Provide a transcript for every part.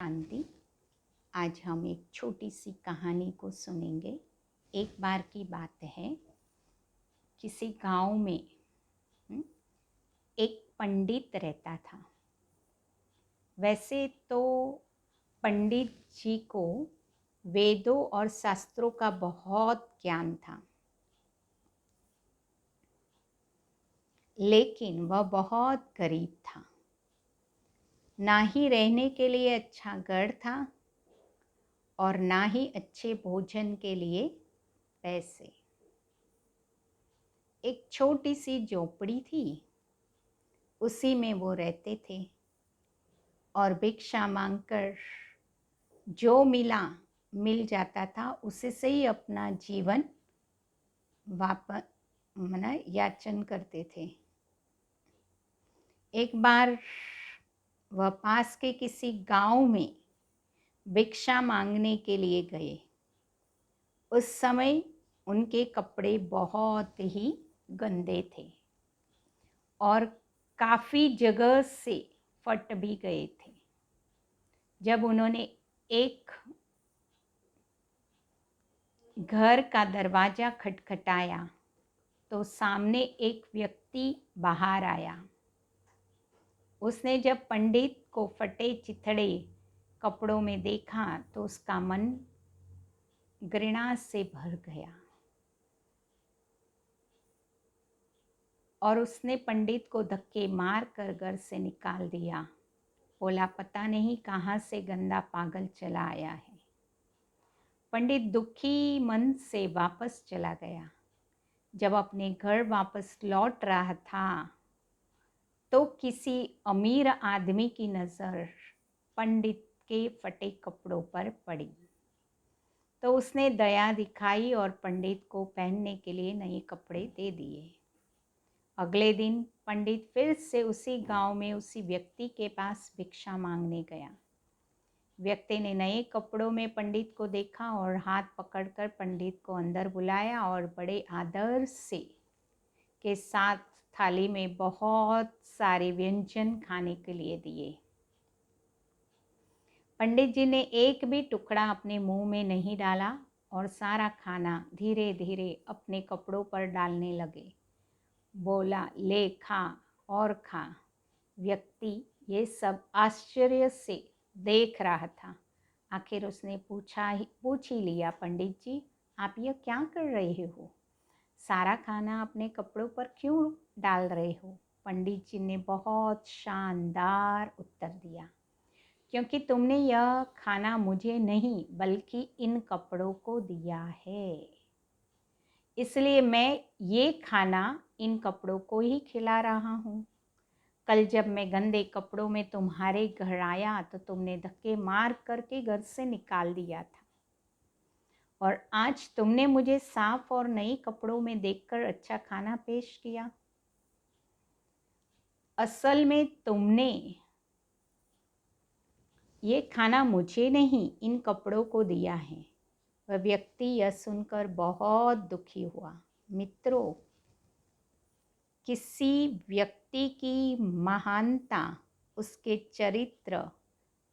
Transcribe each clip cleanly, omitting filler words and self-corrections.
शांति। आज हम एक छोटी सी कहानी को सुनेंगे। एक बार की बात है, किसी गांव में एक पंडित रहता था। वैसे तो पंडित जी को वेदों और शास्त्रों का बहुत ज्ञान था, लेकिन वह बहुत गरीब था। ना ही रहने के लिए अच्छा घर था और ना ही अच्छे भोजन के लिए पैसे। एक छोटी सी झोपड़ी थी, उसी में वो रहते थे और भिक्षा मांगकर जो मिल जाता था उसी से ही अपना जीवन याचन करते थे। एक बार वह पास के किसी गांव में भिक्षा मांगने के लिए गए। उस समय उनके कपड़े बहुत ही गंदे थे और काफ़ी जगह से फट भी गए थे। जब उन्होंने एक घर का दरवाज़ा खटखटाया तो सामने एक व्यक्ति बाहर आया। उसने जब पंडित को फटे चिथड़े कपड़ों में देखा तो उसका मन घृणा से भर गया और उसने पंडित को धक्के मार कर घर से निकाल दिया। बोला, पता नहीं कहाँ से गंदा पागल चला आया है। पंडित दुखी मन से वापस चला गया। जब अपने घर वापस लौट रहा था तो किसी अमीर आदमी की नज़र पंडित के फटे कपड़ों पर पड़ी तो उसने दया दिखाई और पंडित को पहनने के लिए नए कपड़े दे दिए। अगले दिन पंडित फिर से उसी गांव में उसी व्यक्ति के पास भिक्षा मांगने गया। व्यक्ति ने नए कपड़ों में पंडित को देखा और हाथ पकड़कर पंडित को अंदर बुलाया और बड़े आदर से के साथ थाली में बहुत सारे व्यंजन खाने के लिए दिए। पंडित जी ने एक भी टुकड़ा अपने मुंह में नहीं डाला और सारा खाना धीरे धीरे अपने कपड़ों पर डालने लगे। बोला, ले खा और खा। व्यक्ति ये सब आश्चर्य से देख रहा था। आखिर उसने पूछ ही लिया, पंडित जी आप ये क्या कर रहे हो? सारा खाना अपने कपड़ों पर क्यों डाल रहे हो? पंडित जी ने बहुत शानदार उत्तर दिया, क्योंकि तुमने यह खाना मुझे नहीं बल्कि इन कपड़ों को दिया है, इसलिए मैं ये खाना इन कपड़ों को ही खिला रहा हूँ। कल जब मैं गंदे कपड़ों में तुम्हारे घर आया तो तुमने धक्के मार करके घर से निकाल दिया था और आज तुमने मुझे साफ और नए कपड़ों में देखकर अच्छा खाना पेश किया। असल में तुमने ये खाना मुझे नहीं इन कपड़ों को दिया है। वह व्यक्ति यह सुनकर बहुत दुखी हुआ। मित्रों, किसी व्यक्ति की महानता उसके चरित्र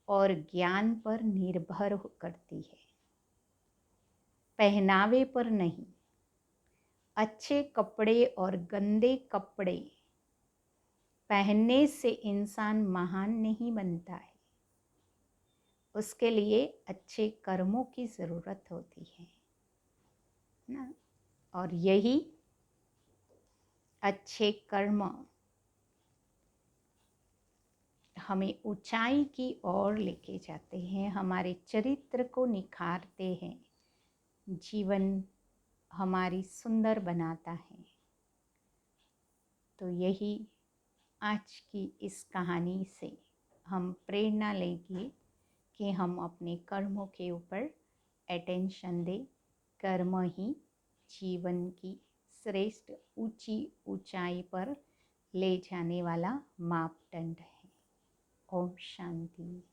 और ज्ञान पर निर्भर करती है, पहनावे पर नहीं। अच्छे कपड़े और गंदे कपड़े पहनने से इंसान महान नहीं बनता है, उसके लिए अच्छे कर्मों की ज़रूरत होती है ना। और यही अच्छे कर्म हमें ऊंचाई की ओर लेके जाते हैं, हमारे चरित्र को निखारते हैं, जीवन हमारी सुंदर बनाता है। तो यही आज की इस कहानी से हम प्रेरणा लेंगे कि हम अपने कर्मों के ऊपर अटेंशन दें। कर्म ही जीवन की श्रेष्ठ ऊंची ऊंचाई पर ले जाने वाला मापदंड है। ओम शांति।